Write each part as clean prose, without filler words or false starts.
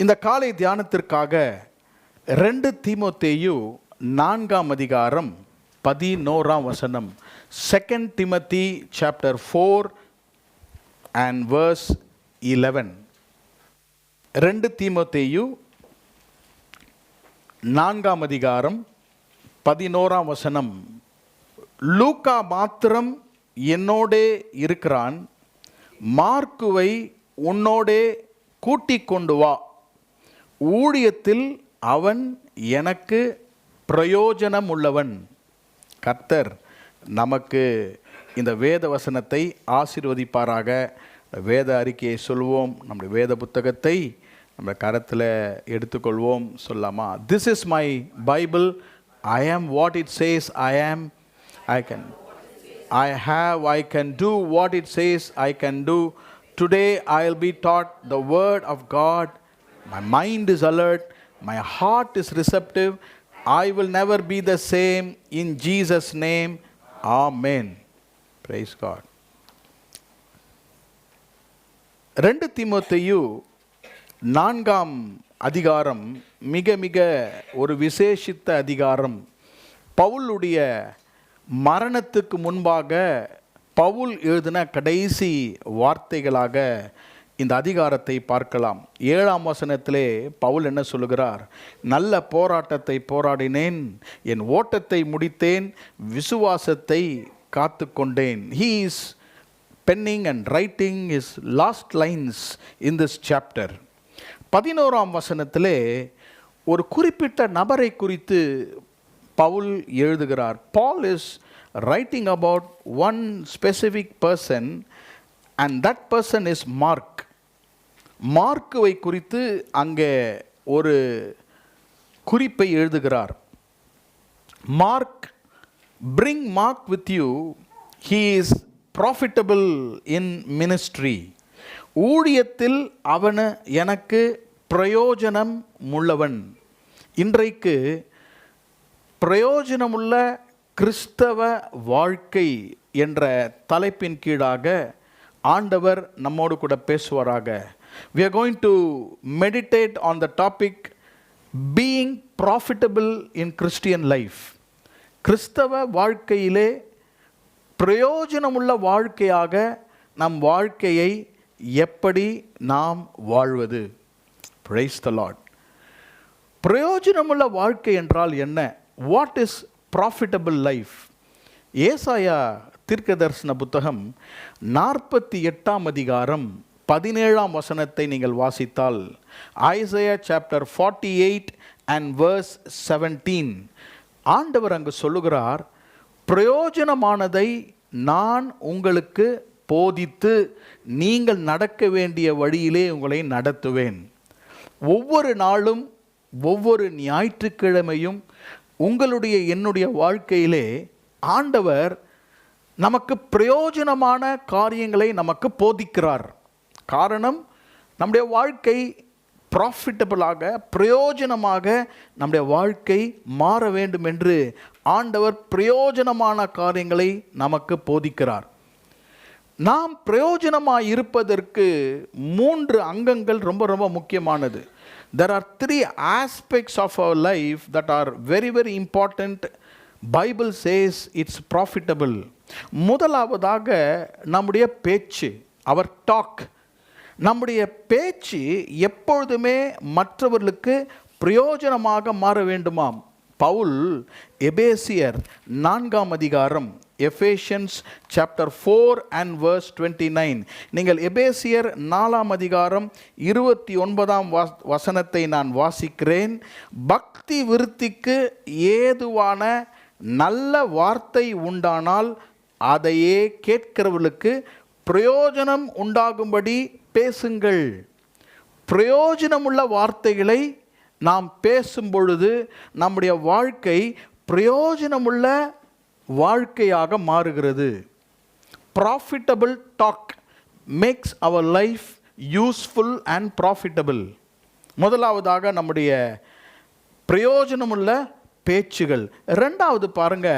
இந்த காலை தியானத்திற்காக 2 தீமோத்தேயு 4ஆம் அதிகாரம் 11ஆம் வசனம். 2 Timothy chapter 4 and verse 11. 2 தீமோத்தேயு 4ஆம் அதிகாரம் 11ஆம் வசனம். லூக்கா மாத்திரம் என்னோடே இருக்கிறான், மார்க்குவை உன்னோடே கூட்டிக் கொண்டு வா, ஊழியத்தில் அவன் எனக்கு பிரயோஜனம் உள்ளவன். கர்த்தர் நமக்கு இந்த வேத வசனத்தை ஆசீர்வதிப்பாராக. வேத அறிக்கையை சொல்வோம். நம்முடைய வேத புத்தகத்தை நம்ம கரத்தில் எடுத்துக்கொள்வோம். சொல்லாமா? This is my Bible. I am what it says I am. I can do what it says I can do. Today I will be taught the word of God. My mind is alert. My heart is receptive. I will never be the same. In Jesus' name, Amen. Praise God. 2 தீமோத்தேயு 4ஆம் அதிகாரம் மிக மிக ஒரு விசேஷித்த அதிகாரம். பவுலுடைய மரணத்துக்கு முன்பாக பவுல் எழுதின கடைசி வார்த்தைகளாக இந்த அதிகாரத்தை பார்க்கலாம். 7ஆம் வசனத்திலே பவுல் என்ன சொல்லுகிறார்? நல்ல போராட்டத்தை போராடினேன், என் ஓட்டத்தை முடித்தேன், விசுவாசத்தை காத்து கொண்டேன். He is penning and writing his last lines in this chapter. 11ஆம் வசனத்திலே ஒரு குறிப்பிட்ட நபரை குறித்து பவுல் எழுதுகிறார். Paul is writing about one specific person and that person is Mark. மார்க்குவை குறித்து அங்கே ஒரு குறிப்பை எழுதுகிறார். Mark, bring Mark with you, he is profitable in ministry. ஊழியத்தில் அவன் எனக்கு பிரயோஜனம் உள்ளவன். இன்றைக்கு பிரயோஜனமுள்ள கிறிஸ்தவ வாழ்க்கை என்ற தலைப்பின் கீழாக ஆண்டவர் நம்மோடு கூட பேசுவாராக. We are going to meditate on the topic being profitable in Christian life. கிறிஸ்தவ வாழ்க்கையிலே பிரயோஜனமுள்ள வாழ்க்கையாக நம் வாழ்க்கையை எப்படி நாம் வாழ்வது? Praise the Lord. பிரயோஜனமுள்ள வாழ்க்கை என்றால் என்ன? What is profitable life? ஏசாயா தீர்க்கதரிசன புத்தகம் 48ஆம் அதிகாரம் 17ஆம் வசனத்தை நீங்கள் வாசித்தால், Isaiah chapter 48 and verse 17, ஆண்டவர் அங்கு சொல்லுகிறார், பிரயோஜனமானதை நான் உங்களுக்கு போதித்து நீங்கள் நடக்க வேண்டிய வழியிலே உங்களை நடத்துவேன். ஒவ்வொரு நாளும் ஒவ்வொரு ஞாயிற்றுக்கிழமையும் உங்களுடைய என்னுடைய வாழ்க்கையிலே ஆண்டவர் நமக்கு பிரயோஜனமான காரியங்களை நமக்கு போதிக்கிறார். காரணம், நம்முடைய வாழ்க்கை ப்ராஃபிட்டபிளாக, பிரயோஜனமாக நம்முடைய வாழ்க்கை மாற வேண்டும் என்று ஆண்டவர் பிரயோஜனமான காரியங்களை நமக்கு போதிக்கிறார். நாம் பிரயோஜனமாக இருப்பதற்கு 3 அங்கங்கள் ரொம்ப ரொம்ப முக்கியமானது. There are 3 aspects of our life that are very very important. Bible says it's profitable. முதலாவதாக நம்முடைய பேச்சு, our talk. நம்முடைய பேச்சு எப்பொழுதுமே மற்றவர்களுக்கு பிரயோஜனமாக மாற வேண்டுமாம். பவுல் எபேசியர் 4ஆம் அதிகாரம், எபேசியன்ஸ் chapter 4 and verse 29. நீங்கள் எபேசியர் 4ஆம் அதிகாரம் 29ஆம் வசனத்தை நான் வாசிக்கிறேன். பக்தி விருத்திக்கு ஏதுவான நல்ல வார்த்தை உண்டானால் அதையே கேட்கிறவர்களுக்கு பிரயோஜனம் உண்டாகும்படி பேசுங்கள். பிரயோஜனமுள்ள வார்த்தைகளை நாம் பேசும் பொழுது நம்முடைய வாழ்க்கை பிரயோஜனமுள்ள வாழ்க்கையாக மாறுகிறது. Profitable talk makes our life useful and profitable. முதலாவதாக நம்முடைய பிரயோஜனமுள்ள பேச்சுகள். ரெண்டாவது பாருங்க,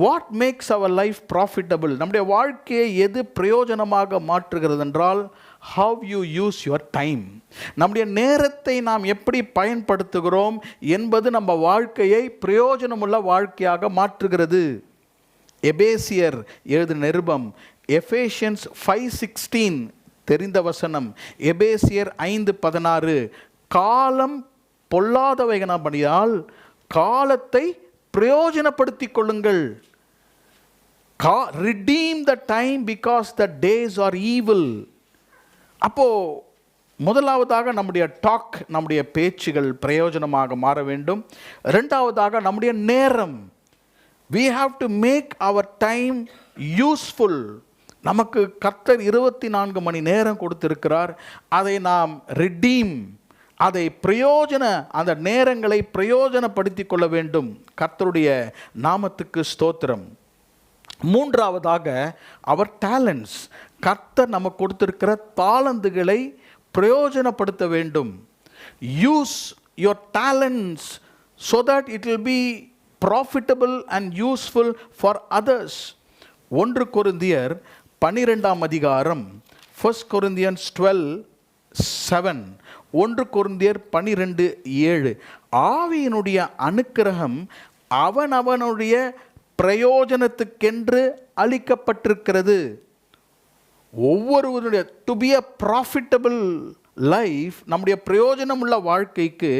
what makes our life profitable. நம்முடைய வாழ்க்கையை எது பிரயோஜனமாக மாற்றுகிறது என்றால் how you use your time. நம்முடைய நேரத்தை நாம் எப்படி பயன்படுத்துகிறோம் என்பது நம்ம வாழ்க்கையை பிரயோஜனமுள்ள வாழ்க்கையாக மாற்றுகிறது. எபேசியர் எழுதின நிருபம் எபேசியன்ஸ் 5:16 தெரிந்த வசனம். எபேசியர் 5:16 காலம் பொல்லாதவைகளால் காலத்தை பிரயோஜனப்படுத்திக் கொள்ளுங்கள். Redeem the time because the days are evil. அப்போ முதலாவதாக நம்முடைய டாக், நம்முடைய பேச்சுகள் பிரயோஜனமாக மாற வேண்டும். இரண்டாவதாக நம்முடைய நேரம், we have to make our time useful. நமக்கு கர்த்தர் 24 மணி நேரம் கொடுத்திருக்கிறார். அதை நாம் redeem, அதை அந்த நேரங்களை பிரயோஜனப்படுத்தி கொள்ள வேண்டும். கர்த்தருடைய நாமத்துக்கு ஸ்தோத்திரம். மூன்றாவதாக அவர் டேலண்ட்ஸ், கர்த்தர் நமக்கு கொடுத்திருக்கிற தாளந்துகளை பிரயோஜனப்படுத்த வேண்டும். Use your talents so that it will be profitable and useful for others. 1 கொரிந்தியர் 12ஆம் அதிகாரம், 1 Corinthians 12:7, 1 கொரிந்தியர் 12:7, ஆவியினுடைய அனுக்கிரகம் அவனவனுடைய பிரயோஜனத்துக்கென்று அளிக்கப்பட்டிருக்கிறது. ஒவ்வொருவருடைய to be a profitable life, நம்முடைய பிரயோஜனம் உள்ள வாழ்க்கைக்கு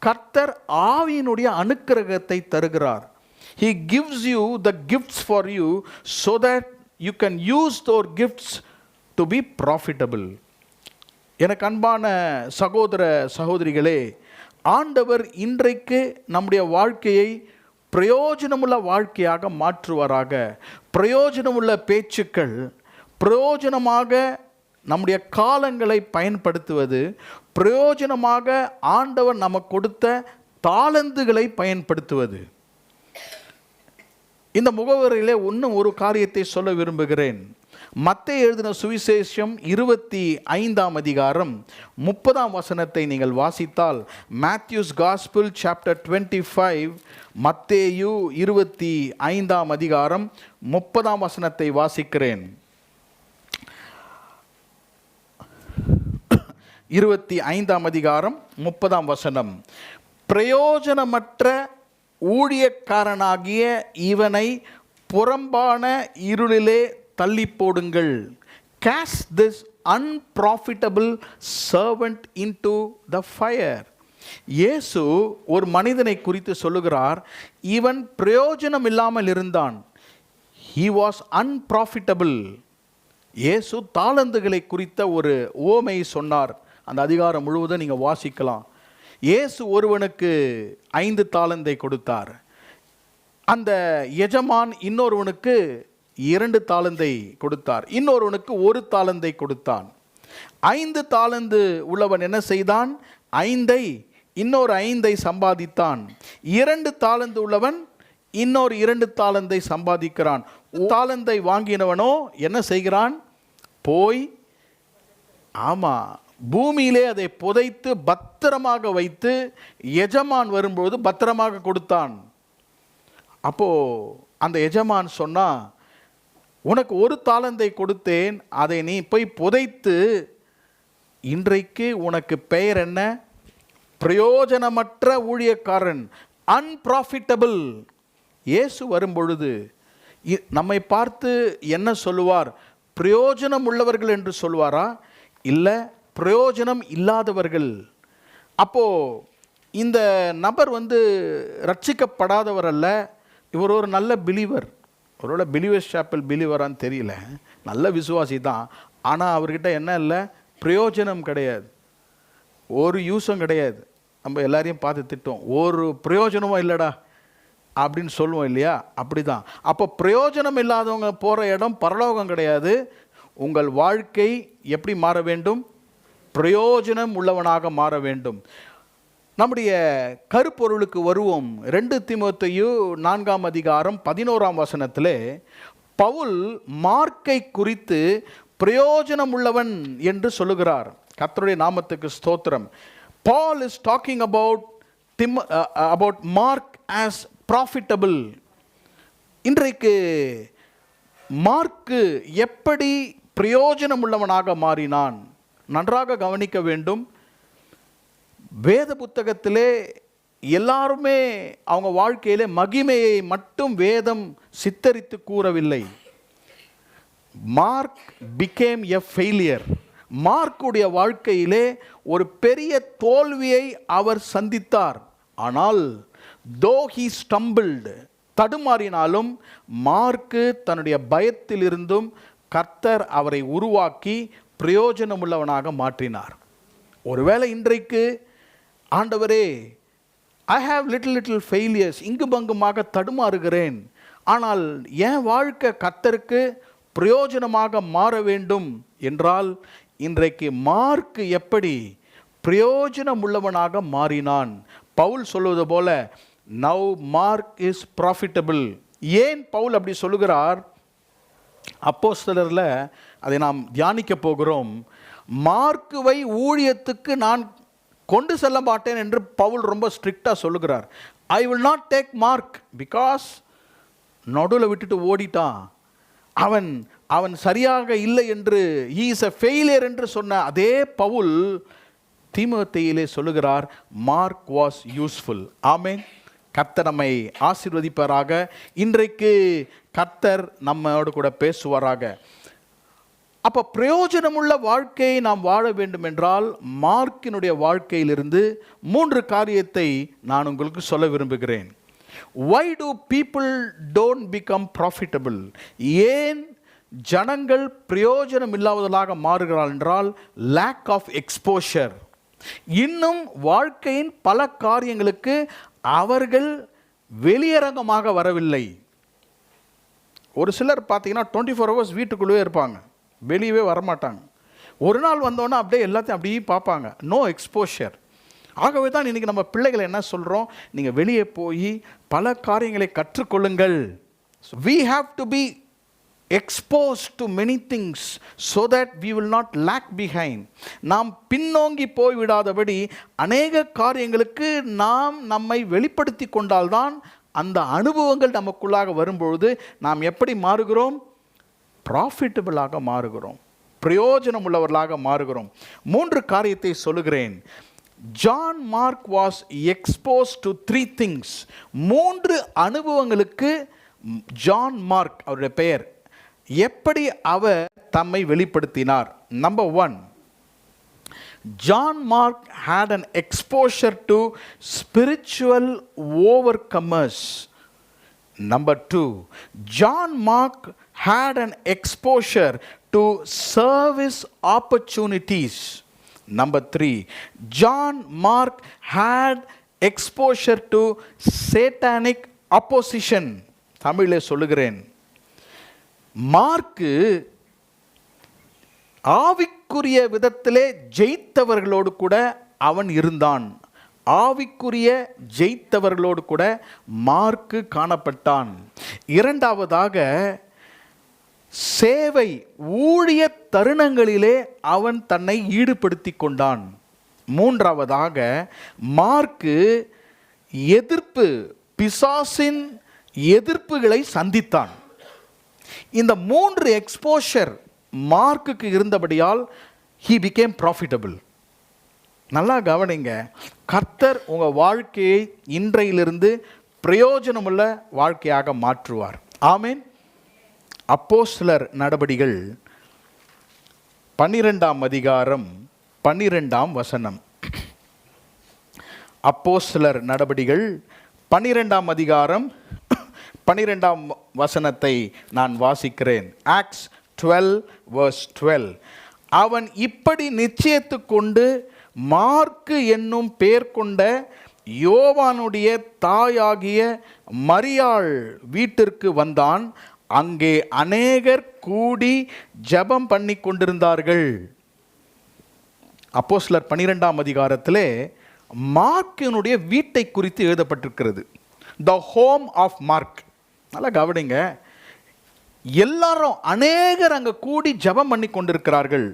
கர்த்தர் ஆவியினுடைய அனுக்கிரகத்தை தருகிறார். He gives you the gifts for you so that you can use those gifts to be profitable. எனக்கு அன்பான சகோதர சகோதரிகளே, ஆண்டவர் இன்றைக்கு நம்முடைய வாழ்க்கையை பிரயோஜனமுள்ள வாழ்க்கையாக மாற்றுவாராக. பிரயோஜனமுள்ள பேச்சுக்கள், பிரயோஜனமாக நம்முடைய காலங்களை பயன்படுத்துவது, பிரயோஜனமாக ஆண்டவர் நமக்கு கொடுத்த தாளந்துகளை பயன்படுத்துவது. இந்த முகவரியிலே இன்னும் ஒரு காரியத்தை சொல்ல விரும்புகிறேன். மத்தேயு எழுதின சுவிசேஷம் 25ஆம் அதிகாரம் 30ஆம் வசனத்தை நீங்கள் வாசித்தால், மேத்யூஸ் காஸ்பிள் சாப்டர் 25, மத்தேயு 25ஆம் அதிகாரம் 30ஆம் வசனத்தை வாசிக்கிறேன். 25ஆம் அதிகாரம் 30ஆம் வசனம். பிரயோஜனமற்ற ஊழியக்காரனாகிய இவனை புறம்பான இருளிலே தள்ளி போடுங்கள். Cast this unprofitable servant into the fire. இயேசு ஒரு மனிதனை குறித்து சொல்லுகிறார், இவன் பிரயோஜனம் இல்லாமல் இருந்தான். He was unprofitable. இயேசு தாளந்துகளை குறித்த ஒரு ஓமை சொன்னார். அந்த அதிகாரம் முழுவதும் நீங்கள் வாசிக்கலாம். இயேசு ஒருவனுக்கு 5 தாளந்தை கொடுத்தார். அந்த எஜமான் இன்னொருவனுக்கு 2 தாளந்தை கொடுத்தார். இன்னொருவனுக்கு 1 தாளந்தை கொடுத்தான். 5 தாளந்து உள்ளவன் என்ன செய்தான்? 5ஐ இன்னொரு 5ஐ சம்பாதித்தான். 2 தாளந்து உள்ளவன் இன்னொரு 2 தாளந்தை சம்பாதிக்கிறான். தாளந்தை வாங்கினவனோ என்ன செய்கிறான்? போய் பூமியிலே அதை புதைத்து பத்திரமாக வைத்து எஜமான் வரும்போது பத்திரமாக கொடுத்தான். அப்போ அந்த எஜமான் சொன்னா, உனக்கு 1 தாளந்தை கொடுத்தேன், அதை நீ போய் புதைத்து, இன்றைக்கு உனக்கு பெயர் என்ன? பிரயோஜனமற்ற ஊழியக்காரன், அன்ப்ராஃபிட்டபிள். இயேசு வரும்பொழுது நம்மை பார்த்து என்ன சொல்லுவார்? பிரயோஜனம் உள்ளவர்கள் என்று சொல்வாரா, இல்லை பிரயோஜனம் இல்லாதவர்கள்? அப்போ இந்த நபர் ரட்சிக்கப்படாதவர் அல்ல, இவர் ஒரு நல்ல பிலீவர். ஒருவேளை பிலீவர்ஸ் சாப்பல் பிலீவரான்னு தெரியல, நல்ல விசுவாசி தான். ஆனால் அவர்கிட்ட என்ன இல்லை? பிரயோஜனம் கிடையாது, ஒரு யூஸும் கிடையாது. நம்ம எல்லாரையும் பார்த்து திட்டோம், ஒரு பிரயோஜனமும் இல்லைடா அப்படின்னு சொல்லுவோம் இல்லையா? அப்படி தான். அப்போ பிரயோஜனம் இல்லாதவங்க போகிற இடம் பரலோகம் கிடையாது. உங்கள் வாழ்க்கை எப்படி மாற வேண்டும்? பிரயோஜனம் உள்ளவனாக மாற வேண்டும். நம்முடைய கருப்பொருளுக்கு வருவோம். 2 தீமோத்தேயு 4ஆம் அதிகாரம் 11ஆம் வசனத்திலே பவுல் மார்க்கை குறித்து பிரயோஜனம் உள்ளவன் என்று சொல்லுகிறார். கர்த்தருடைய நாமத்துக்கு ஸ்தோத்திரம். Paul is talking about Mark as profitable. இன்றைக்கு மார்க்கு எப்படி பிரயோஜனம் உள்ளவனாக மாறினான்? நன்றாக கவனிக்க வேண்டும். வேத புத்தகத்திலே எல்லாருமே அவங்க வாழ்க்கையிலே மகிமையை மட்டும் வேதம் சித்தரித்து கூறவில்லை. Mark became a failure. மார்க்குடைய வாழ்க்கையிலே ஒரு பெரிய தோல்வியை அவர் சந்தித்தார். ஆனால் though he stumbled, தடுமாறினாலும் மார்க்கு தன்னுடைய பயத்திலிருந்தும் கர்த்தர் அவரை உருவாக்கி பிரயோஜனமுள்ளவனாக மாற்றினார். ஒருவேளை இன்றைக்கு ஆண்டவரே, ஐ ஹாவ் லிட்டில் ஃபெயிலியர்ஸ், இங்கு பங்குமாக தடுமாறுகிறேன், ஆனால் என் வாழ்க்கை கர்த்தருக்கு பிரயோஜனமாக மாற வேண்டும் என்றால், இன்றைக்கு மார்க் எப்படி பிரயோஜனம் உள்ளவனாக மாறினான்? பவுல் சொல்வது போல நவ் மார்க் இஸ் ப்ராஃபிட்டபிள். ஏன் பவுல் அப்படி சொல்லுகிறார்? அப்போஸ்தலரில் அதை நாம் தியானிக்க போகிறோம். மார்க்குவை ஊழியத்துக்கு நான் கொண்டு செல்ல மாட்டேன் என்று பவுல் ரொம்ப ஸ்ட்ரிக்டாக சொல்லுகிறார். I will not take mark because நடுவில் விட்டுட்டு ஓடிட்டான், அவன் சரியாக இல்லை என்று, he is a failure என்று சொன்ன அதே பவுல் தீமோத்தேயிலே சொல்லுகிறார், மார்க் வாஸ் யூஸ்ஃபுல். ஆமென். கர்த்தர் நம்மை ஆசீர்வதிப்பாராக. இன்றைக்கு கர்த்தர் நம்மோடு கூட பேசுவாராக. அப்போ பிரயோஜனமுள்ள வாழ்க்கையை நாம் வாழ வேண்டும் என்றால் மார்க்கினுடைய வாழ்க்கையிலிருந்து 3 காரியத்தை நான் உங்களுக்கு சொல்ல விரும்புகிறேன். Why do people don't become profitable? ஏன் ஜனங்கள் பிரயோஜனம் இல்லாதவர்களாக மாறுகிறார்கள் என்றால் lack of exposure. இன்னும் வாழ்க்கையின் பல காரியங்களுக்கு அவர்கள் வெளியரங்கமாக வரவில்லை. ஒரு சிலர் பார்த்தீங்கன்னா 24 hours வீட்டுக்குள்ளே இருப்பாங்க, வெளியவே வரமாட்டாங்க. ஒரு நாள் வந்தோன்னா அப்படியே எல்லாத்தையும் அப்படியே பார்ப்பாங்க. No exposure. ஆகவே தான் இன்றைக்கி நம்ம பிள்ளைகளை என்ன சொல்கிறோம், நீங்கள் வெளியே போய் பல காரியங்களை கற்றுக்கொள்ளுங்கள். we have to be exposed to many things so that we will not lag behind. நாம் பின்னோங்கி போய்விடாதபடி அநேக காரியங்களுக்கு நாம் நம்மை வெளிப்படுத்தி கொண்டால்தான் அந்த அனுபவங்கள் நமக்குள்ளாக வரும்பொழுது நாம் எப்படி மாறுகிறோம்? ப்ராஃபிட்டபிளாக மாறுகிறோம், பிரயோஜனம் உள்ளவர்களாக மாறுகிறோம். 3 காரியத்தை சொல்லுகிறேன். John Mark was exposed to 3 things. 3 அனுபவங்களுக்கு ஜான் மார்க் அவருடைய பெயர் எப்படி அவர் தம்மை வெளிப்படுத்தினார். Number 1, John Mark had an exposure to spiritual overcomers. Number 2, John Mark had an exposure to service opportunities. Number 3, John Mark had exposure to satanic opposition. தமிழிலே சொல்லுகிறேன், mark ஆவிக்குரிய விதத்திலே ஜெயித்தவர்களோடு கூட அவன் இருந்தான். ஆவிக்குரிய ஜெயித்தவர்களோடு கூட மார்க்கு காணப்பட்டான். இரண்டாவதாக, சேவை ஊழிய தருணங்களிலே அவன் தன்னை ஈடுபடுத்தி கொண்டான். மூன்றாவதாக, மார்க்கு பிசாசின் எதிர்ப்புகளை சந்தித்தான். இந்த 3 எக்ஸ்போஷர் மார்க்குக்கு இருந்தபடியால் he became profitable. நல்லா கவனிங்க, கர்த்தர் உங்கள் வாழ்க்கையை இன்றையிலிருந்து பிரயோஜனமுள்ள வாழ்க்கையாக மாற்றுவார். ஆமென். அப்போஸ்தலர் நடபடிகள் 12ஆம் அதிகாரம் 12ஆம் வசனம். அப்போஸ்தலர் நடபடிகள் 12ஆம் அதிகாரம் 12ஆம் வசனத்தை நான் வாசிக்கிறேன். ஆக்ட்ஸ் 12:12. அவன் இப்படி நிச்சயித்து கொண்டு மார்க்கு என்னும் பெயர் கொண்ட யோவானுடைய தாயாகிய மரியாள் வீட்டிற்கு வந்தான். அங்கே அநேகர் கூடி ஜெபம் பண்ணி கொண்டிருந்தார்கள். அப்போஸ்தலர் 12ஆம் அதிகாரத்திலே மார்க்கினுடைய வீட்டை குறித்து எழுதப்பட்டிருக்கிறது. The home of Mark. நல்லா கவனிங்க, எல்லாரும் அநேகர் அங்கே கூடி ஜெபம் பண்ணி கொண்டிருக்கிறார்கள்.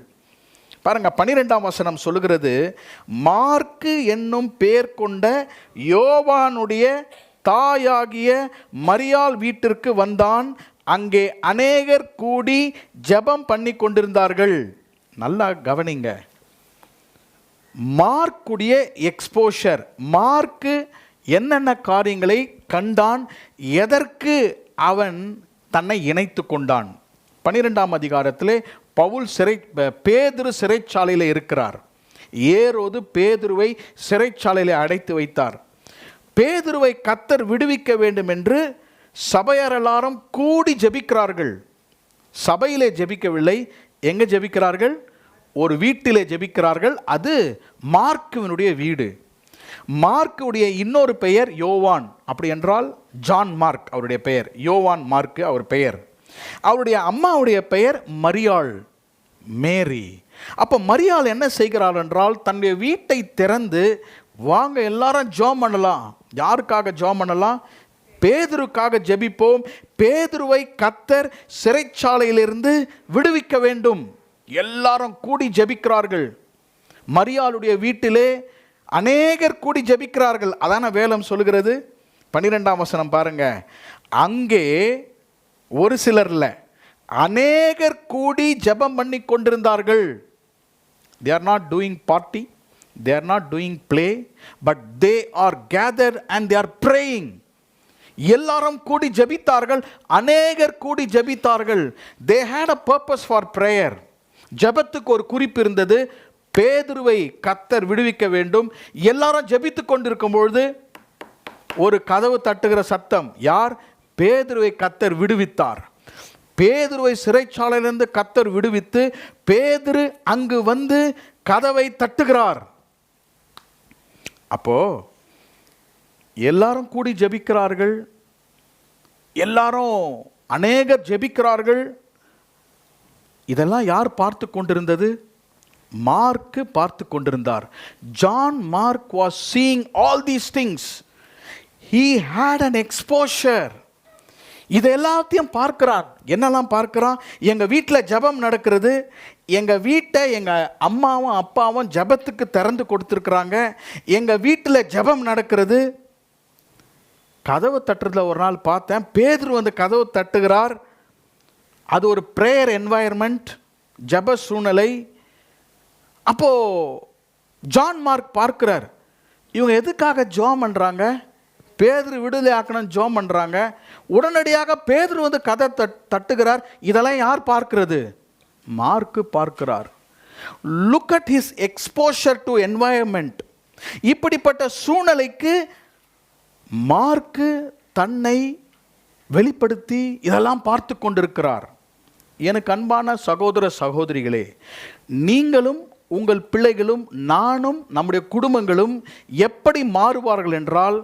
பாருங்க, 12ஆம் வசனம் சொல்லுகிறது, மார்க்கு என்னும் பெயர் கொண்ட யோவானுடைய தாயாகிய மரியாள் வீட்டிற்கு வந்தான். அங்கே அநேகர் கூடி ஜெபம் பண்ணி கொண்டிருந்தார்கள். நல்லா கவனிங்க, மார்க்குடைய எக்ஸ்போஷர், மார்க்கு என்னென்ன காரியங்களை கண்டான், எதற்கு அவன் தன்னை இணைத்து கொண்டான். 12ஆம் அதிகாரத்திலே பவுல் பேதுரு சிறைச்சாலையில் இருக்கிறார். ஏரோது பேதுருவை சிறைச்சாலையில் அடைத்து வைத்தார். பேதுருவை கர்த்தர் விடுவிக்க வேண்டும் என்று சபையார் எல்லாரும் கூடி ஜெபிக்கிறார்கள். சபையிலே ஜெபிக்கவில்லை, எங்கே ஜெபிக்கிறார்கள்? ஒரு வீட்டிலே ஜெபிக்கிறார்கள். அது மார்க்குவினுடைய வீடு. மார்க்குடைய இன்னொரு பெயர் யோவான். அப்படி என்றால் ஜான் மார்க் அவருடைய பெயர், யோவான் மார்க்கு அவர் பெயர். அவருடைய அம்மாவுடைய பெயர் மரியாள், மேரி. அப்போ மரியாள் என்ன செய்கிறாள் என்றால், தன்னுடைய வீட்டை திறந்து, வாங்க எல்லாரும் ஜெபம் பண்ணலாம். யாருக்காக ஜெபம் பண்ணலாம்? பேதுருக்காக ஜெபிப்போம். பேதுருவை கர்த்தர் சிறைச்சாலையிலிருந்து விடுவிக்க வேண்டும். எல்லாரும் கூடி ஜெபிக்கிறார்கள். மரியாளுடைய வீட்டிலே அநேகர் கூடி ஜெபிக்கிறார்கள். அதான வேதம் சொல்லுகிறது. 12ஆம் வசனம் பாருங்க. அங்கே ஒரு சிலர்ல அநேகர் கூடி ஜெபம் பண்ணி கொண்டிருந்தார்கள். They are not doing party, they are not doing play, but they are gathered and they are praying. எல்லாரும் கூடி ஜெபித்தார்கள், அநேகர் கூடி ஜெபித்தார்கள். They had a purpose for prayer. ஜெபத்துக்கு ஒரு குறிப்பு இருந்தது. பேதுருவை கர்த்தர் விடுவிக்க வேண்டும். எல்லாரும் ஜெபித்து கொண்டிருக்கும் பொழுது ஒரு கதவு தட்டுகிற சத்தம். யார்? பேதுருவை கர்த்தர் விடுவித்தார். பேதுருவை சிறைச்சாலையிலிருந்து கர்த்தர் விடுவித்து பேதுரு அங்கு வந்து கதவை தட்டுகிறார். அப்போ எல்லாரும் கூடி ஜெபிக்கிறார்கள், எல்லாரும் அநேகர் ஜெபிக்கிறார்கள். இதெல்லாம் யார் பார்த்து கொண்டிருந்தது? மார்க்கு பார்த்து கொண்டிருந்தார். John mark was seeing all these things. He had an exposure. இது எல்லாத்தையும் பார்க்கிறான். என்னெல்லாம் பார்க்கிறான்? எங்கள் வீட்டில் ஜெபம் நடக்கிறது, எங்கள் வீட்டை எங்கள் அம்மாவும் அப்பாவும் ஜெபத்துக்கு திறந்து கொடுத்துருக்குறாங்க, எங்கள் வீட்டில் ஜெபம் நடக்கிறது. கதவு தட்டுறதுல ஒரு நாள் பார்த்தேன், பேதுரு வந்து கதவு தட்டுகிறார். அது ஒரு ப்ரேயர் என்வாயர்மெண்ட், ஜெப சூழ்நிலை. அப்போது ஜான் மார்க் பார்க்கிறார், இவங்க எதுக்காக ஜெபம் பண்ணுறாங்க? பேதுரு விடுதலை ஆக்கணும் ஜெபம் பண்ணுறாங்க. உடனடியாக பேதுரு வந்து கதை தட்டுகிறார். இதெல்லாம் யார் பார்க்கிறது? மார்க்கு பார்க்கிறார். Look at his exposure to environment. இப்படிப்பட்ட சூழ்நிலைக்கு மார்க்கு தன்னை வெளிப்படுத்தி இதெல்லாம் பார்த்து கொண்டிருக்கிறார். எனக்கு அன்பான சகோதர சகோதரிகளே, நீங்களும் உங்கள் பிள்ளைகளும் நானும் நம்முடைய குடும்பங்களும் எப்படி மாறுவார்கள் என்றால்,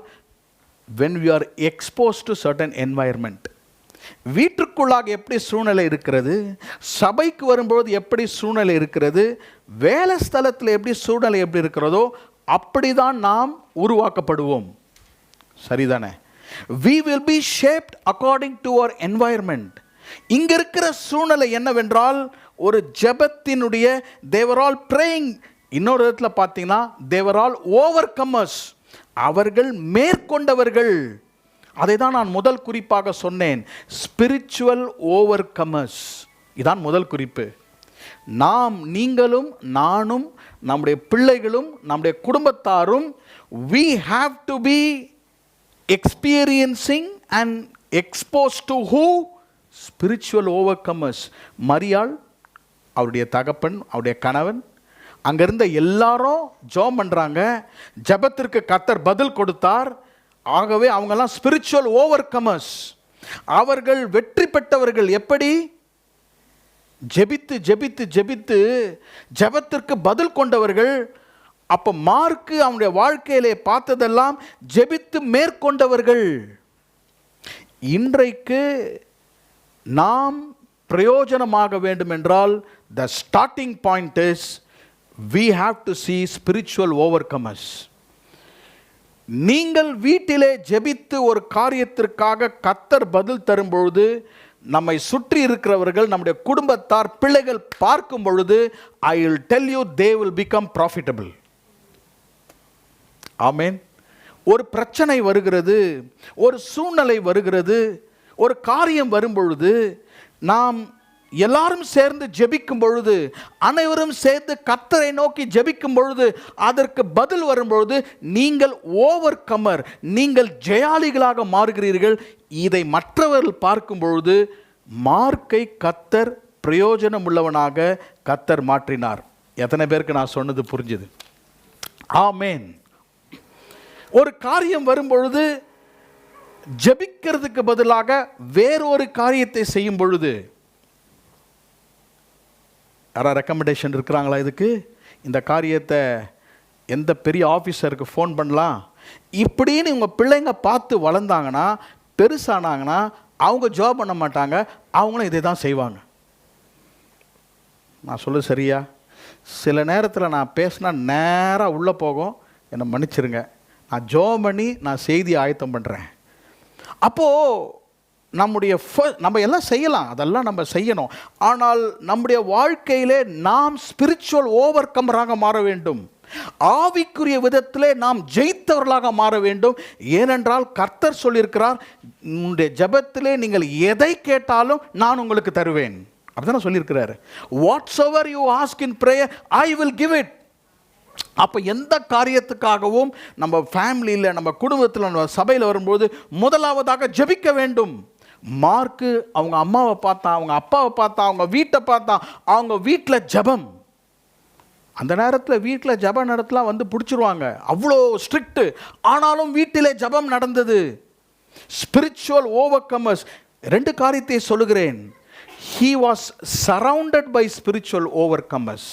when we are exposed to certain environment. வீட்டுக்குள்ளாக எப்படி சூழ்நிலை இருக்கிறது, சபைக்கு வரும்போது எப்படி சூழ்நிலை இருக்கிறது, வேலை ஸ்தலத்தில் எப்படி சூழ்நிலை எப்படி இருக்கிறதோ அப்படிதான் நாம் உருவாக்கப்படுவோம். சரிதானே? we will be shaped according to our environment. இங்க இருக்கிற சூழ்நிலை என்னவென்றால், ஒரு ஜெபத்தினுடைய they were all praying. இன்னொரு இடத்துல பார்த்தீங்கன்னா they were all overcomers. அவர்கள் மேற்கொண்டவர்கள். அதை தான் நான் முதல் குறிப்பாக சொன்னேன், ஸ்பிரிச்சுவல் ஓவர்கமர்ஸ். இதான் முதல் குறிப்பு. நீங்களும் நானும் நம்முடைய பிள்ளைகளும் நம்முடைய குடும்பத்தாரும் we have to be experiencing and exposed to who? Spiritual overcomers. மரியாள், அவருடைய தகப்பன், அவருடைய கணவன், அங்கிருந்த எல்லாரும் ஜெபம் பண்ணுறாங்க. ஜெபத்திற்கு கர்த்தர் பதில் கொடுத்தார். ஆகவே அவங்கெல்லாம் ஸ்பிரிச்சுவல் ஓவர்கமர்ஸ். அவர்கள் வெற்றி பெற்றவர்கள். எப்படி? ஜெபித்து ஜெபித்து ஜெபித்து ஜெபத்திற்கு பதில் கொண்டவர்கள். அப்போ மார்க்கு அவனுடைய வாழ்க்கையிலே பார்த்ததெல்லாம் ஜெபித்து மேற்கொண்டவர்கள். இன்றைக்கு நாம் பிரயோஜனமாக வேண்டும் என்றால், the starting point is we have to see spiritual overcomers. நீங்கள் வீட்டிலே ஜெபித்து ஒரு காரியத்திற்காக கர்த்தர் பதில் தரும்பொழுது, நம்மை சுற்றி இருக்கிறவர்கள், நம்முடைய குடும்பத்தார், பிள்ளைகள் பார்க்கும் பொழுது, I will tell you they will become profitable. ஆமென். ஒரு பிரச்சனை வருகிறது, ஒரு சூழ்நிலை வருகிறது, ஒரு காரியம் வரும்பொழுது நாம் எல்லாரும் சேர்ந்து ஜெபிக்கும் பொழுது, அனைவரும் சேர்ந்து கர்த்தரை நோக்கி ஜெபிக்கும் பொழுது, அதற்கு பதில் வரும்பொழுது நீங்கள் ஓவர் கமர், நீங்கள் ஜெயாளிகளாக மாறுகிறீர்கள். இதை மற்றவர்கள் பார்க்கும் பொழுது மார்க்கை கர்த்தர் பிரயோஜனம் உள்ளவனாக கர்த்தர் மாற்றினார். எத்தனை பேருக்கு நான் சொன்னது புரிஞ்சுது? ஆமேன். ஒரு காரியம் வரும்பொழுது ஜெபிக்கிறதுக்கு பதிலாக வேறொரு காரியத்தை செய்யும் பொழுது, யாராவது ரெக்கமெண்டேஷன் இருக்கிறாங்களா இதுக்கு? இந்த காரியத்தை எந்த பெரிய ஆஃபீஸருக்கு ஃபோன் பண்ணலாம் இப்படின்னு உங்கள் பிள்ளைங்க பார்த்து வளர்ந்தாங்கன்னா, பெருசானாங்கன்னா அவங்க ஜாப் பண்ண மாட்டாங்க, அவங்களும் இதை தான் செய்வாங்க. நான் சொல்ல சரியா? சில நேரத்தில் நான் பேசினா நேராக உள்ளே போகும், என்னை மன்னிச்சிருங்க. நான் ஜாப் பண்ணி நான் செய்தி ஆயத்தம் பண்ணுறேன். அப்போது நம்ம எல்லாம் செய்யலாம், அதெல்லாம் நம்ம செய்யணும். ஆனால் நம்முடைய வாழ்க்கையிலே நாம் ஸ்பிரிச்சுவல் ஓவர் கமராக மாற வேண்டும். ஆவிக்குரிய விதத்திலே நாம் ஜெயித்தவர்களாக மாற வேண்டும். ஏனென்றால் கர்த்தர் சொல்லியிருக்கிறார், உங்களுடைய ஜெபத்திலே நீங்கள் எதை கேட்டாலும் நான் உங்களுக்கு தருவேன். அப்படிதான் சொல்லியிருக்கிறாரு. Whatsoever you ask in prayer I will give it. அப்போ எந்த காரியத்துக்காகவும் நம்ம ஃபேமிலியில், நம்ம குடும்பத்தில், நம்ம சபையில் வரும்போது முதலாவதாக ஜெபிக்க வேண்டும். மார்க்கு அவங்க அம்மாவை பார்த்தா, அவங்க அப்பாவை பார்த்தா, அவங்க வீட்டை பார்த்தா, அவங்க வீட்டில் ஜெபம். அந்த நேரத்தில் வீட்டில் ஜெப நேரத்தில் வந்து பிடிச்சிருவாங்க, அவ்வளோ ஸ்ட்ரிக்ட்டு. ஆனாலும் வீட்டிலே ஜெபம் நடந்தது. ஸ்பிரிச்சுவல் ஓவர்கமர்ஸ். 2 காரியத்தை சொல்லுகிறேன். He was surrounded by spiritual overcomers.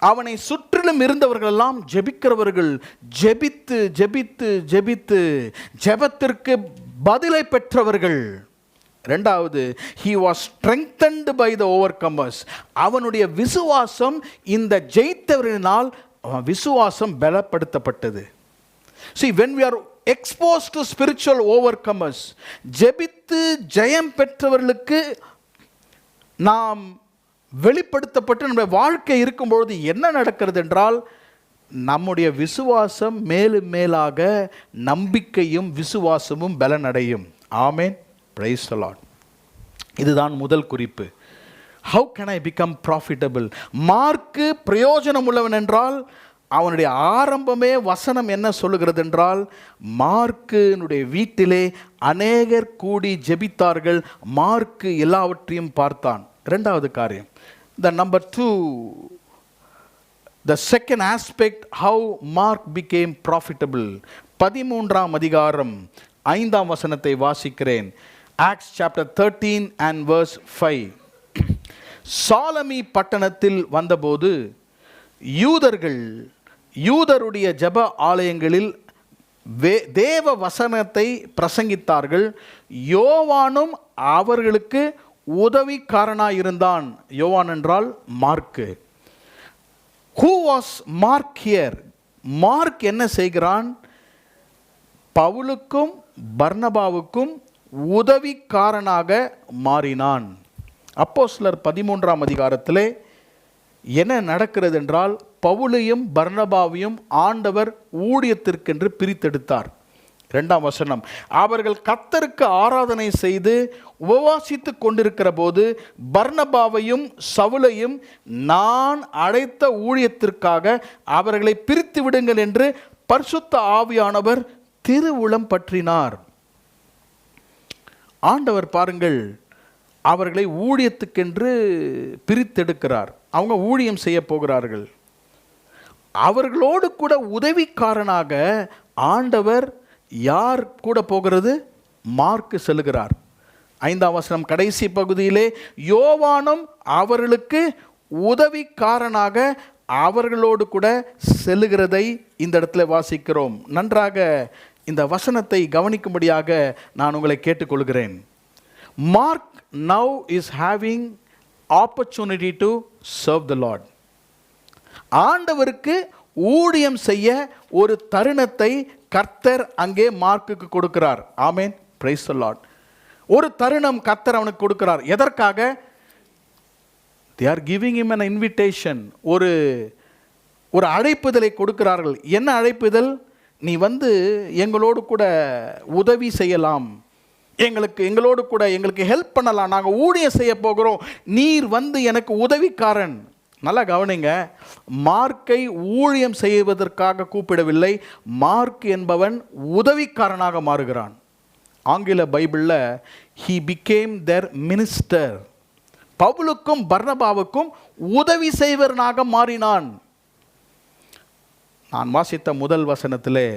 அவனை சுற்றிலும் இருந்தவர்கள் எல்லாம் ஜெபிக்கிறவர்கள். ஜெபித்து ஜெபித்து ஜெபித்து ஜெபத்திற்கு பதிலை பெற்றவர்கள். 2வது, he was strengthened by the overcomers. அவனுடைய விசுவாசம் இந்த ஜெயித்தவரினால் விசுவாசம் பலப்படுத்தப்பட்டது. See, when we are exposed to spiritual overcomers, ஜெபித்து ஜெயம் பெற்றவர்களுக்கு நாம் வெளிப்படுத்தப்பட்டு நம்முடைய வாழ்க்கை இருக்கும்பொழுது என்ன நடக்கிறது என்றால், நம்முடைய விசுவாசம் மேலும் மேலாக நம்பிக்கையும் விசுவாசமும் பலனடையும். ஆமென். Praise the Lord. இதுதான் முதல் குறிப்பு. How can I become profitable? Mark பிரயோஜனம் உள்ளவன் என்றால் அவனுடைய ஆரம்பமே வசனம் என்ன சொல்லுகிறது என்றால், மார்க்குனுடைய வீட்டிலே அநேகர் கூடி ஜெபித்தார்கள், மார்க்கு எல்லாவற்றையும் பார்த்தான். 2வது காரியம், the number 2, the second aspect, how Mark became profitable. 13ஆம் அதிகாரம் 5ஆம் வசனத்தை வாசிக்கிறேன். Acts chapter 13 and verse 5. சாலமி பட்டணத்தில் வந்தபோது யூதருடைய ஜெப ஆலயங்களில் தேவ வசனத்தை பிரசங்கித்தார்கள். யோவானும் அவர்களுக்கு உதவிக்காரனாயிருந்தான். யோவான் என்றால் mark. Who was Mark here? Mark என்ன செய்கிறான்? பவுலுக்கும் பர்னபாவுக்கும் உதவிக்காரனாக மாறினான். அப்போஸ்தலர் 13ஆம் அதிகாரத்திலே என்ன நடக்கிறது என்றால், பவுலையும் பர்னபாவையும் ஆண்டவர் ஊழியத்திற்கென்று பிரித்தெடுத்தார். 2ஆம் வசனம், அவர்கள் கர்த்தருக்கு ஆராதனை செய்து உபவாசித்து கொண்டிருக்கிற போது பர்னபாவையும் சவுலையும் நான் அழைத்த ஊழியத்திற்காக அவர்களை பிரித்து விடுங்கள் என்று பரிசுத்த ஆவியானவர் திருவுளம் பற்றினார். ஆண்டவர் பாருங்கள், அவர்களை ஊழியத்துக்கென்று பிரித்தெடுக்கிறார். அவங்க ஊழியம் செய்ய போகிறார்கள். அவர்களோடு கூட உதவிக்காரனாக ஆண்டவர் யார் கூட போகிறது? மார்க்கு செல்கிறார். 5ஆம் வசனம் கடைசி பகுதியிலே, யோவானும் அவர்களுக்கு உதவிக்காரனாக அவர்களோடு கூட செல்லுகிறதை இந்த இடத்துல வாசிக்கிறோம். நன்றாக இந்த வசனத்தை கவனிக்கும்படியாக நான் உங்களை கேட்டுக்கொள்கிறேன். Mark now is having opportunity to serve the Lord. ஆண்டவருக்கு ஊழியம் செய்ய ஒரு தருணத்தை கர்த்தர் அங்கே மார்க்குக்கு கொடுக்கிறார். ஆமென். Praise the Lord. ஒரு தருணம் கர்த்தர் அவனுக்கு கொடுக்கிறார். எதற்காக? they are giving him an invitation. ஒரு அழைப்புதலை கொடுக்கிறார்கள். என்ன அழைப்புதல்? நீ வந்து எங்களோடு கூட உதவி செய்யலாம், எங்களோடு கூட எங்களுக்கு ஹெல்ப் பண்ணலாம், நாங்கள் ஊழியம் செய்ய போகிறோம், நீர் வந்து எனக்கு உதவிக்காரன். நல்லா கவனிங்க, மார்க்கை ஊழியம் செய்வதற்காக கூப்பிடவில்லை, மார்க் என்பவன் உதவிக்காரனாக மாறுகிறான். ஆங்கில பைபிளில் he became their minister. பவுலுக்கும் பர்னபாவுக்கும் உதவி செய்வனாக மாறினான். நான் வாசித்த முதல் வசனத்திலே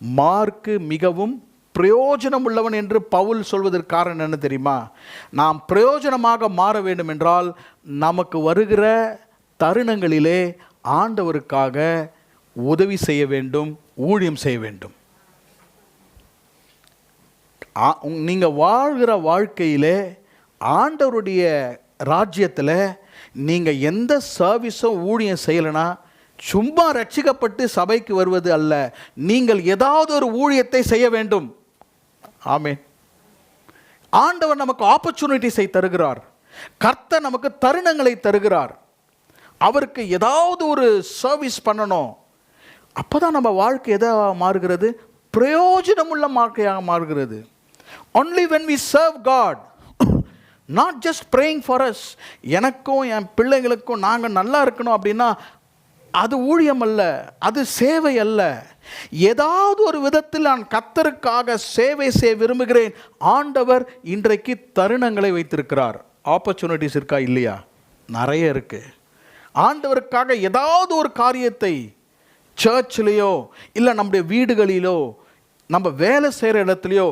மார்க்கு மிகவும் பிரயோஜனம் உள்ளவன் என்று பவுல் சொல்வதற்கு காரணம் என்ன தெரியுமா? நாம் பிரயோஜனமாக மாற வேண்டும் என்றால் நமக்கு வருகிற தருணங்களிலே ஆண்டவருக்காக உதவி செய்ய வேண்டும், ஊழியம் செய்ய வேண்டும். நீங்கள் வாழ்கிற வாழ்க்கையிலே ஆண்டவருடைய ராஜ்யத்தில் நீங்கள் எந்த சர்வீஸும் ஊழியம் செய்யலைன்னா சும்மா ரட்சிக்கப்பட்டு சபைக்கு வருவது அல்ல, நீங்கள் ஏதாவது ஒரு ஊழியத்தை செய்ய வேண்டும். ஆமென். ஆண்டவர் நமக்கு ஆப்பர்ச்சுனிட்டிஸை தருகிறார், கர்த்தர் நமக்கு தருணங்களை தருகிறார். அவருக்கு ஏதாவது ஒரு சர்வீஸ் பண்ணணும். அப்போ தான் நம்ம வாழ்க்கை எதாக மாறுகிறது? பிரயோஜனமுள்ள வாழ்க்கையாக மாறுகிறது. only when we serve God, not just praying for us, எனக்கும் என் பிள்ளைகளுக்கும் நாங்கள் நல்லா இருக்கணும் அப்படின்னா அது ஊழியம் அல்ல, அது சேவை அல்ல. ஏதாவது ஒரு விதத்தில் நான் கர்த்தருக்காக சேவை செய்ய விரும்புகிறேன். ஆண்டவர் இன்றைக்கு தருணங்களை வைத்திருக்கிறார். ஆப்பர்ச்சுனிட்டிஸ் இருக்கா இல்லையா? நிறைய இருக்கு. ஆண்டவருக்காக ஏதாவது ஒரு காரியத்தை சர்ச்சிலேயோ இல்லை நம்முடைய வீடுகளிலோ நம்ம வேலை செய்கிற இடத்துலையோ,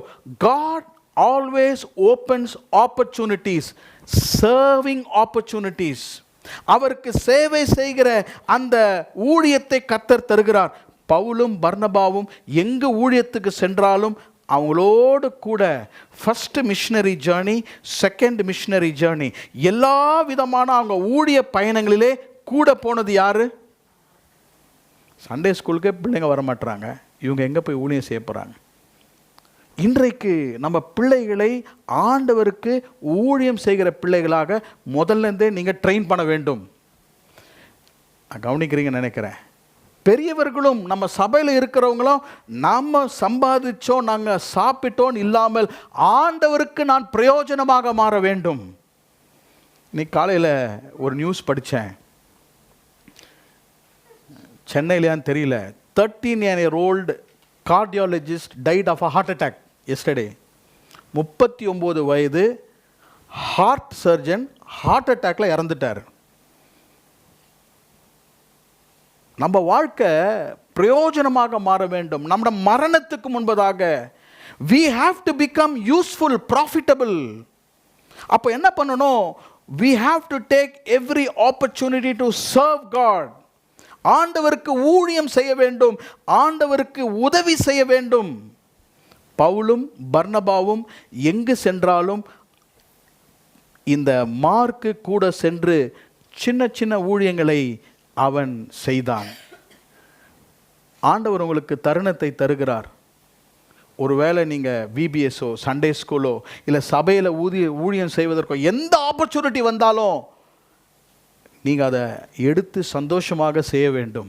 God always opens opportunities, serving opportunities. அவருக்கு சேவை செய்கிற அந்த ஊழியத்தை கர்த்தர் தருகிறார். பவுலும் பர்னபாவும் எங்கு ஊழியத்துக்கு சென்றாலும் அவங்களோடு கூட first missionary journey, second missionary journey, எல்லா விதமான அவங்க ஊழிய பயணங்களிலே கூட போனது யாரு? சண்டே ஸ்கூலுக்கே பிள்ளைங்க வரமாட்டுறாங்க, இவங்க எங்கே போய் ஊழியம் செய்ய போகிறாங்க? இன்றைக்கு நம்ம பிள்ளைகளை ஆண்டவருக்கு ஊழியம் செய்கிற பிள்ளைகளாக முதல்லேருந்தே நீங்கள் ட்ரெயின் பண்ண வேண்டும். கவனிக்கிறீங்கன்னு நினைக்கிறேன். பெரியவர்களும் நம்ம சபையில் இருக்கிறவங்களும் நம்ம சம்பாதிச்சோம், நாங்கள் சாப்பிட்டோன்னு இல்லாமல் ஆண்டவருக்கு நான் பிரயோஜனமாக மாற வேண்டும். இன்னைக்கு காலையில் ஒரு நியூஸ் படித்தேன், சென்னையிலான்னு தெரியல, 13-year-old cardiologist died of a heart attack yesterday. 39 வயது ஹார்ட் சர்ஜன் ஹார்ட் அட்டாக்ல இறந்துட்டார். நம்ம வாழ்க்கை பிரயோஜனமாக மாற வேண்டும். நம்ம மரணத்துக்கு முன்பதாக we have to become useful, profitable. அப்போ என்ன பண்ணணும்? we have to take every opportunity to serve God. ஆண்டவருக்கு ஊழியம் செய்ய வேண்டும், ஆண்டவருக்கு உதவி செய்ய வேண்டும். பவுலும் பர்னபாவும் எங்கு சென்றாலும் இந்த மார்க்கு கூட சென்று சின்ன சின்ன ஊழியங்களை அவன் செய்தான். ஆண்டவர் உங்களுக்கு தருணத்தை தருகிறார். ஒருவேளை நீங்கள் விபிஎஸ்ஓ, சண்டே ஸ்கூலோ இல்லை சபையில் ஊழியம் செய்வதற்கோ எந்த ஆப்பர்ச்சுனிட்டி வந்தாலும் நீங்கள் அதை எடுத்து சந்தோஷமாக செய்ய வேண்டும்.